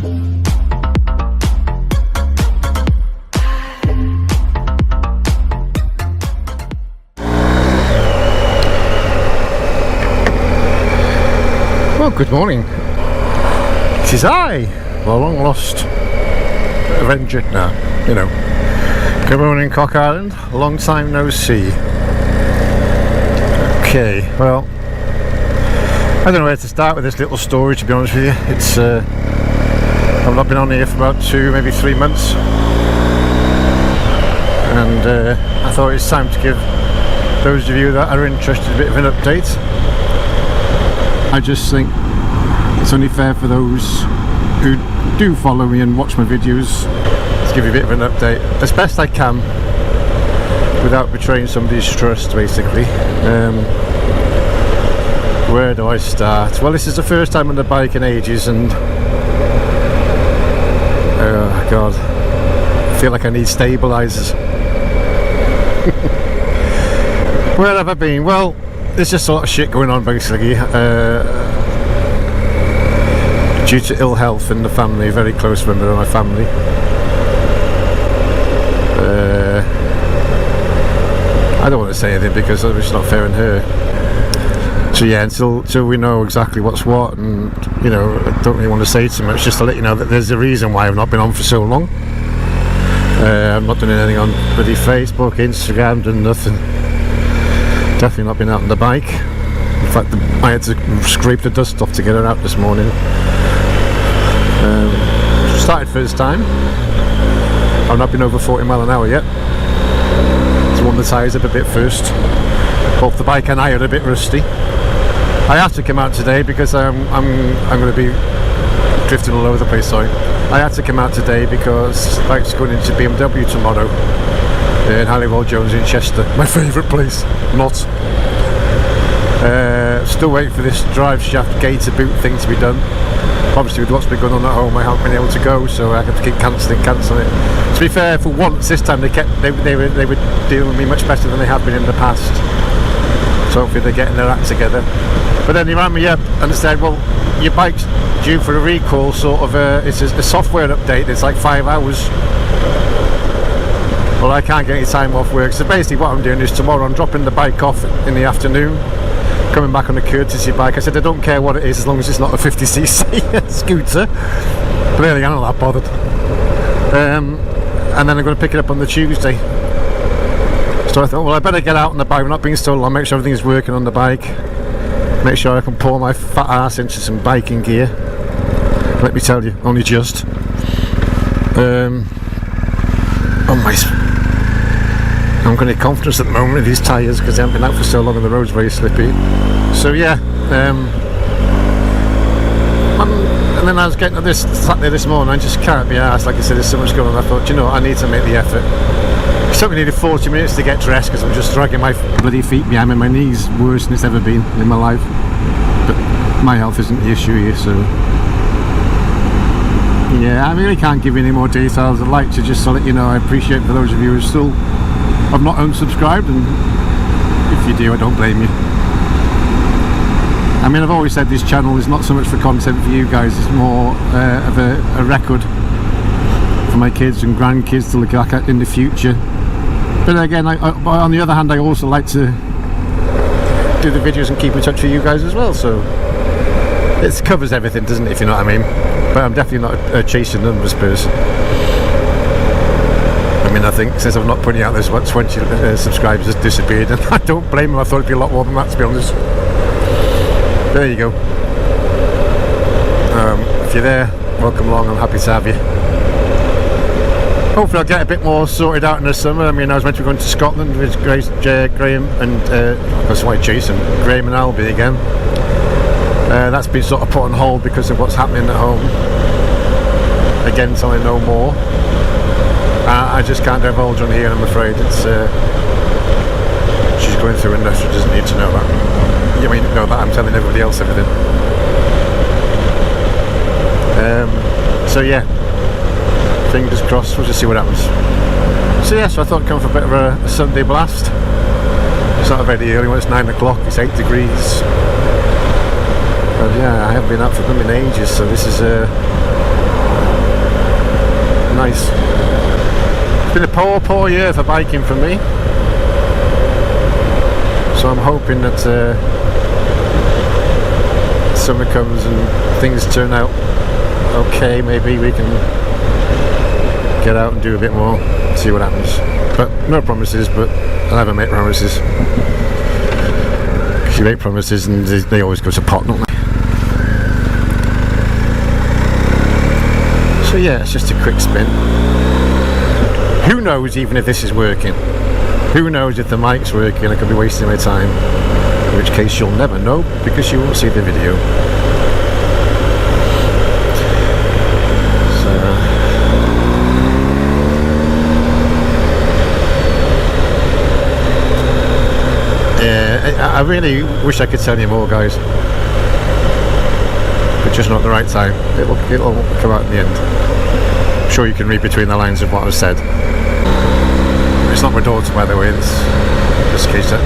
Well, good morning. It is I, the long lost Avenger. No, you know. Good morning, Cock Island. Long time no see. Okay, well, I don't know where to start with this little story, to be honest with you. It's I've not been on here for about 2, maybe 3 months, and I thought it's time to give those of you that are interested a bit of an update. I just think it's only fair for those who do follow me and watch my videos to give you a bit of an update as best I can without betraying somebody's trust, basically. Where do I start? Well, this is the first time on the bike in ages, and oh god, I feel like I need stabilisers. Where have I been? Well, there's just a lot of shit going on, basically, due to ill health in the family, a very close member of my family. I don't want to say anything because it's not fair on her. So yeah, until we know exactly what's what, and you know, I don't really want to say too much, just to let you know that there's a reason why I've not been on for so long. I've not done anything on bloody Facebook, Instagram, done nothing. Definitely not been out on the bike. In fact, I had to scrape the dust off to get her out this morning. Started first time. I've not been over 40 mile an hour yet. To warm the tyres up a bit first. Both the bike and I are a bit rusty. I have to come out today because I'm going to be drifting all over the place. Sorry. I had to come out today because bike's going into BMW tomorrow. In Halliwell Jones in Chester, my favourite place. Not. Still waiting for this drive shaft gator boot thing to be done. Obviously, with what's been going on at home, I haven't been able to go, so I have to keep cancelling it. To be fair, for once this time they were dealing with me much better than they have been in the past. So hopefully they're getting their act together. But then he rang me up and said, "Well, your bike's due for a recall. Sort of, it's a software update. It's like 5 hours." Well, I can't get any time off work, so basically what I'm doing is tomorrow I'm dropping the bike off in the afternoon, coming back on a courtesy bike. I said I don't care what it is as long as it's not a 50cc scooter. Clearly I'm not that bothered. And then I'm going to pick it up on the Tuesday. So I thought, well, I better get out on the bike. I'm not being so long, make sure everything's working on the bike, make sure I can pour my fat ass into some biking gear. Let me tell you, only just. I'm going to get confidence at the moment with these tyres because they haven't been out for so long and the road's very slippy. So yeah, and then I was getting to this Saturday this morning, I just can't be arsed. Like I said, there's so much going on. I thought, you know, I need to make the effort. It took me nearly 40 minutes to get dressed because I'm just dragging my bloody feet behind me. My knee's worse than it's ever been in my life. But my health isn't the issue here, so yeah, I really can't give you any more details. I'd like to just let you know I appreciate for those of you who still have not unsubscribed, and if you do, I don't blame you. I mean, I've always said this channel is not so much for content for you guys, it's more of a record for my kids and grandkids to look back at in the future. But again, on the other hand, I also like to do the videos and keep in touch with you guys as well, so it covers everything, doesn't it, if you know what I mean. But I'm definitely not a chasing numbers person. I mean, I think since I've not putting out this, what, 20 subscribers has disappeared, and I don't blame them. I thought it'd be a lot more than that, to be honest. There you go. If you're there, welcome along. I'm happy to have you. Hopefully I'll get a bit more sorted out in the summer. I mean, I was meant to be going to Scotland with Graham and that's why Jason, Graham and Albie again. That's been sort of put on hold because of what's happening at home. Again, until I know more. I just can't divulge on here, I'm afraid. It's she's going through enough, she doesn't need to know that. You mean know that I'm telling everybody else everything. So yeah, fingers crossed, we'll just see what happens. So yeah, so I thought I'd come for a bit of a Sunday blast. It's not very early when it's 9 o'clock, it's 8 degrees. But yeah, I haven't been out for them in ages, so this is It's been a poor year for biking for me. So I'm hoping that summer comes and things turn out okay. Maybe we can get out and do a bit more, see what happens. But no promises, but I never make promises. Because you make promises and they always go to pot, don't they? So yeah, it's just a quick spin. Who knows even if this is working? Who knows if the mic's working? I could be wasting my time. In which case you'll never know because you won't see the video. So yeah, I really wish I could tell you more, guys. But just not the right time. It'll come out in the end. I'm sure you can read between the lines of what I've said. It's not my daughter, by the way. It's just in case that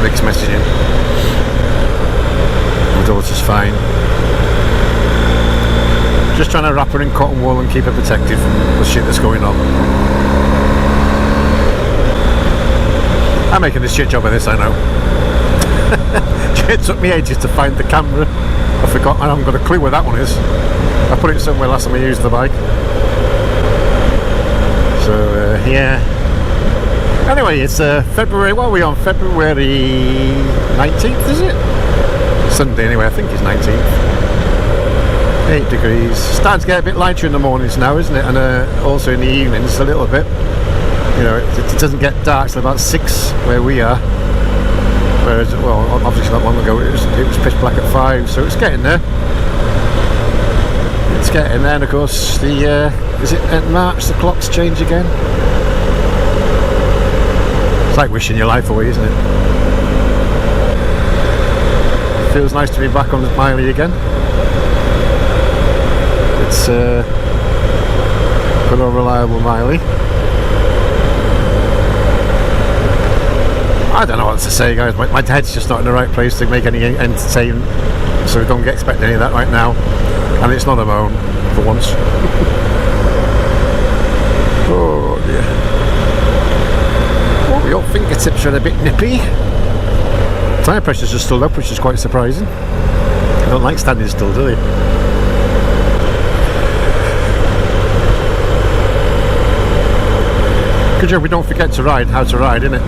mixed messaging. My daughter's fine. Just trying to wrap her in cotton wool and keep her protected from the shit that's going on. I'm making a shit job of this, I know. It took me ages to find the camera. I forgot. I haven't got a clue where that one is. I put it somewhere last time I used the bike. So yeah. Anyway, it's February. What are we on? February 19th, is it? Sunday, anyway. I think it's 19th. 8 degrees. Starting to get a bit lighter in the mornings now, isn't it? And also in the evenings a little bit. You know, it doesn't get dark till about 6 where we are. Whereas, well, obviously not long ago it was pitch black at 5, so it's getting there. It's getting there, and of course is it at March the clocks change again? It's like wishing your life away, isn't it? It feels nice to be back on the Miley again. It's good old reliable Miley. I don't know what to say, guys. My head's just not in the right place to make any entertainment, so don't expect any of that right now. And it's not a moan for once. Oh dear. Oh, your fingertips are a bit nippy. Tyre pressures are still up, which is quite surprising. I don't like standing still, do they? Good job we don't forget to ride how to ride, innit?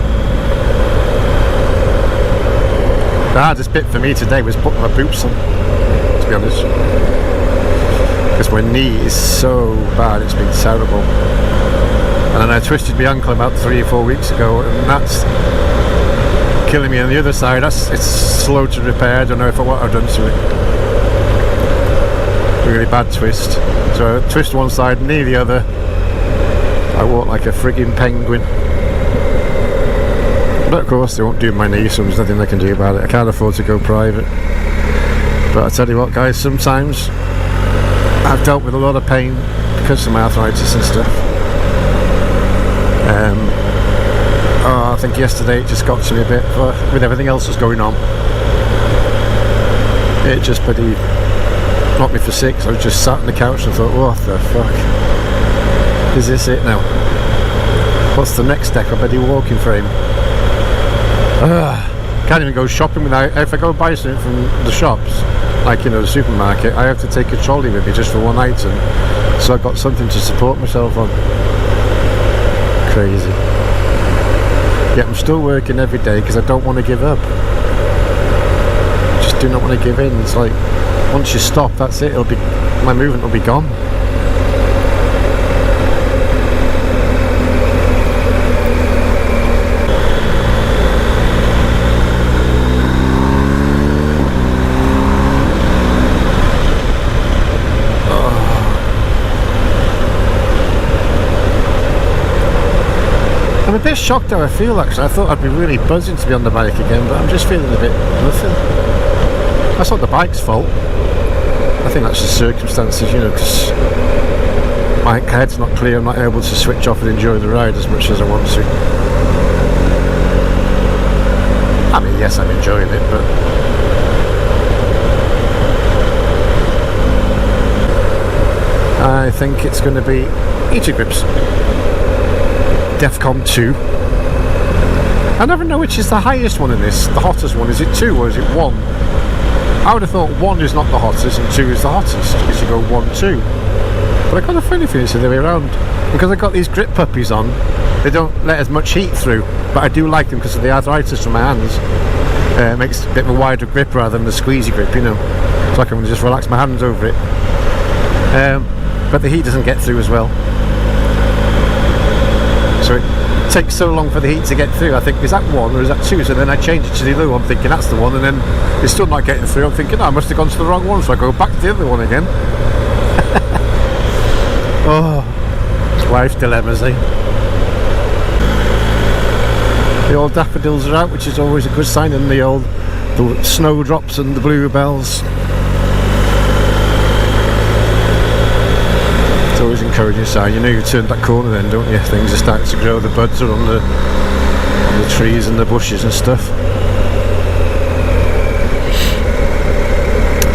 The hardest bit for me today was putting my boots on, to be honest. Because my knee is so bad, it's been terrible. And then I twisted my ankle about 3 or 4 weeks ago, and that's killing me on the other side. It's slow to repair. I don't know what I've done to it. Really bad twist. So I twist one side, knee the other. I walk like a frigging penguin. But of course they won't do my knee, so there's nothing they can do about it. I can't afford to go private. But I tell you what, guys, sometimes I've dealt with a lot of pain because of my arthritis and stuff. I think yesterday it just got to me a bit, but with everything else that's going on, it just bloody knocked me for 6. I was just sat on the couch and thought, what the fuck? Is this it now? What's the next step? I bloody walking frame. Can't even go shopping without. If I go buy something from the shops, like, you know, the supermarket, I have to take a trolley with me just for one item, so I've got something to support myself on. Crazy. Yet I'm still working every day because I don't want to give up. I just do not want to give in. It's like once you stop, that's it. My movement will be gone. I'm a bit shocked how I feel, actually. I thought I'd be really buzzing to be on the bike again, but I'm just feeling a bit nothing. That's not the bike's fault. I think that's the circumstances, you know, because my head's not clear. I'm not able to switch off and enjoy the ride as much as I want to. I mean, yes, I'm enjoying it, but I think it's going to be heater grips. Defcon 2. I never know which is the highest one in this, the hottest one. Is it 2 or is it 1? I would have thought 1 is not the hottest and 2 is the hottest, because you go 1, 2. But I got a funny feeling it's the other way around. Because I've got these grip puppies on, they don't let as much heat through, but I do like them because of the arthritis from my hands. It makes a bit of a wider grip rather than the squeezy grip, you know. So I can just relax my hands over it. But the heat doesn't get through as well. So it takes so long for the heat to get through. I think, is that 1 or is that 2? So then I change it to the other one, thinking that's the one, and then it's still not getting through. I'm thinking, oh, I must have gone to the wrong one, so I go back to the other one again. Oh, life's dilemmas, eh? The old daffodils are out, which is always a good sign, and the snowdrops and the bluebells. It's always encouraging sign. You know you turned that corner then, don't you? Things are starting to grow, the buds are on the trees and the bushes and stuff.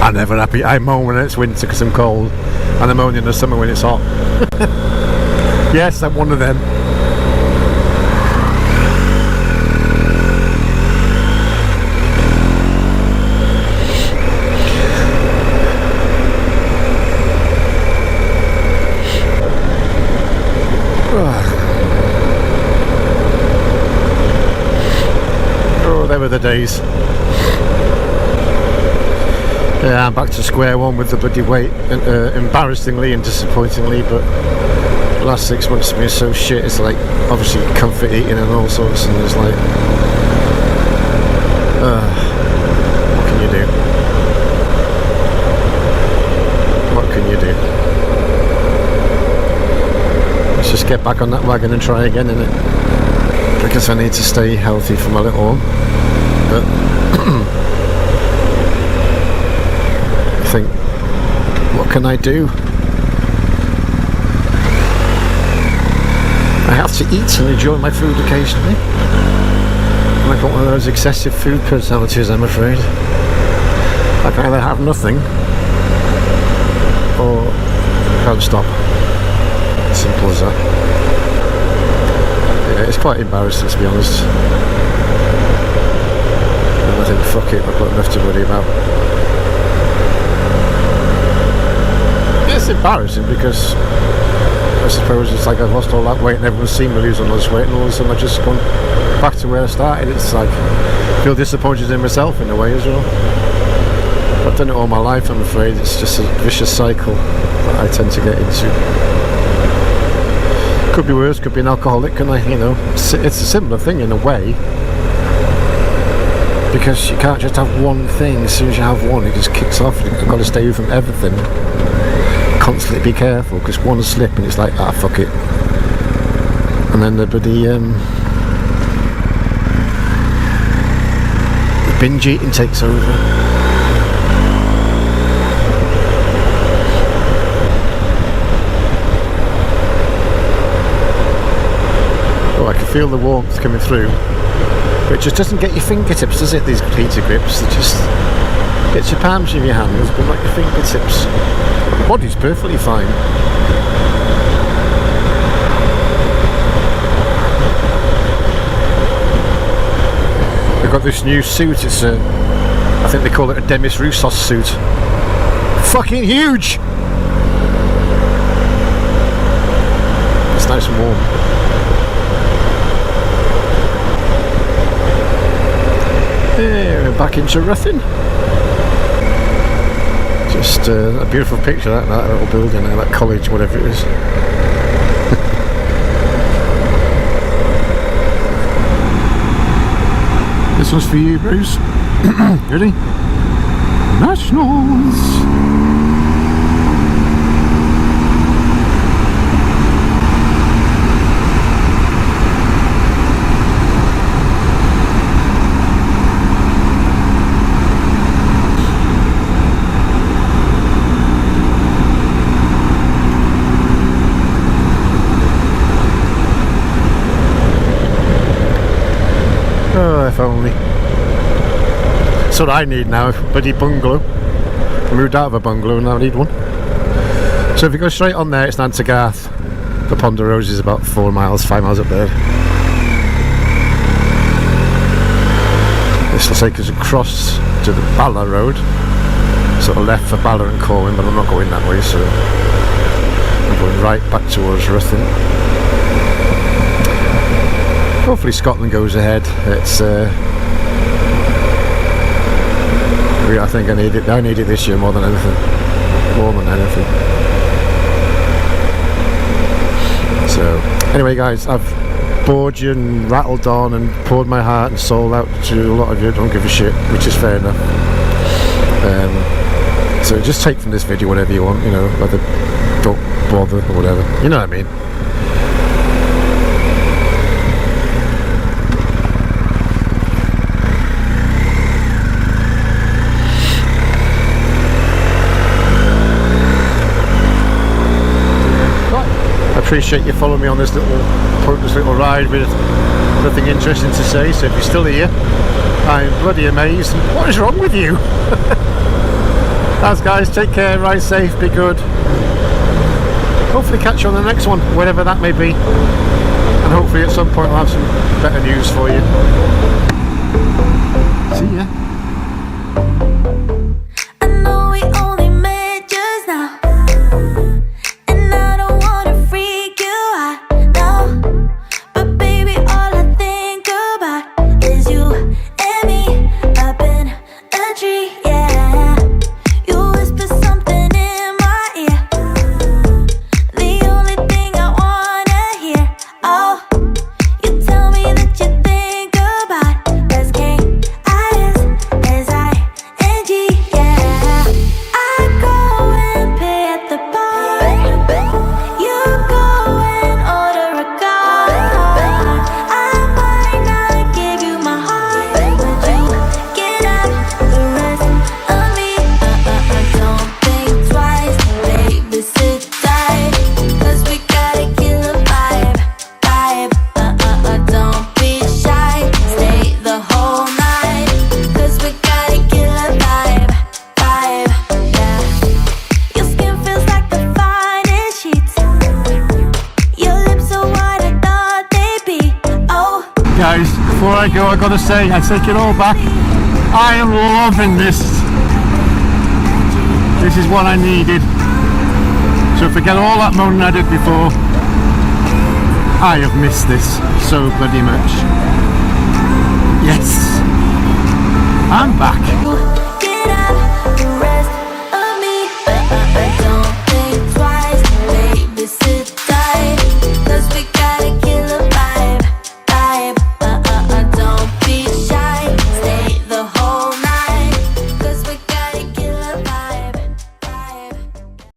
I'm never happy. I moan when it's winter because I'm cold, and I moan in the summer when it's hot. Yes, I'm one of them. Oh, they were the days. Yeah, I'm back to square one with the bloody weight, embarrassingly and disappointingly, but the last 6 months have been so shit. It's like, obviously comfort eating and all sorts, and it's like, what can you do? What can you do? Let's just get back on that wagon and try again, innit? Because I need to stay healthy for my little one. But I think, what can I do? I have to eat and enjoy my food occasionally. I've got one of those excessive food personalities, I'm afraid. I can either have nothing or can't stop. Simple as that. Yeah, it's quite embarrassing, to be honest. And I think, fuck it, I've got enough to worry about. It's embarrassing because I suppose it's like I've lost all that weight and everyone's seen me lose all this weight, and all of a sudden I've just gone back to where I started. It's like, I feel disappointed in myself in a way as well. I've done it all my life, I'm afraid. It's just a vicious cycle that I tend to get into. Could be worse, could be an alcoholic, and you know, it's a similar thing in a way. Because you can't just have one thing. As soon as you have one, it just kicks off. You've got to stay away from everything. Constantly be careful, because one slip and it's like, ah, fuck it. And then the bloody binge eating takes over. Oh, I can feel the warmth coming through. But it just doesn't get your fingertips, does it, these heater grips? It just gets your palms in your hands, but not your fingertips. The body's perfectly fine. They've got this new suit, it's I think they call it a Demis Roussos suit. Fucking huge! It's nice and warm. Yeah, we're back into Ruffin. Just a beautiful picture of that little building there, that college, whatever it is. This one's for you, Bruce. Ready? Nationals! Oh, if only. That's what I need now, a bloody bungalow. I moved out of a bungalow and now I need one. So if you go straight on there, it's Nantagarth. The Pond of Roses is about 4 miles, 5 miles up there. This will take us across to the Bala Road, sort of left for Bala and Corwin, but I'm not going that way, so I'm going right back towards Ruthin. Hopefully Scotland goes ahead. It's I think I need it this year more than anything. So anyway guys, I've bored you and rattled on and poured my heart and soul out to a lot of you. Don't give a shit, which is fair enough. So just take from this video whatever you want, you know, whether don't bother or whatever, you know what I mean. Appreciate you following me on this little pointless little ride with nothing interesting to say. So if you're still here, I'm bloody amazed. What is wrong with you? Thanks guys, take care, ride safe, be good. Hopefully catch you on the next one, whatever that may be, and hopefully at some point I'll have some better news for you. See ya. Guys, before I go, I gotta say, I take it all back. I am loving this. This is what I needed. So forget all that moaning I did before. I have missed this so bloody much. Yes, I'm back.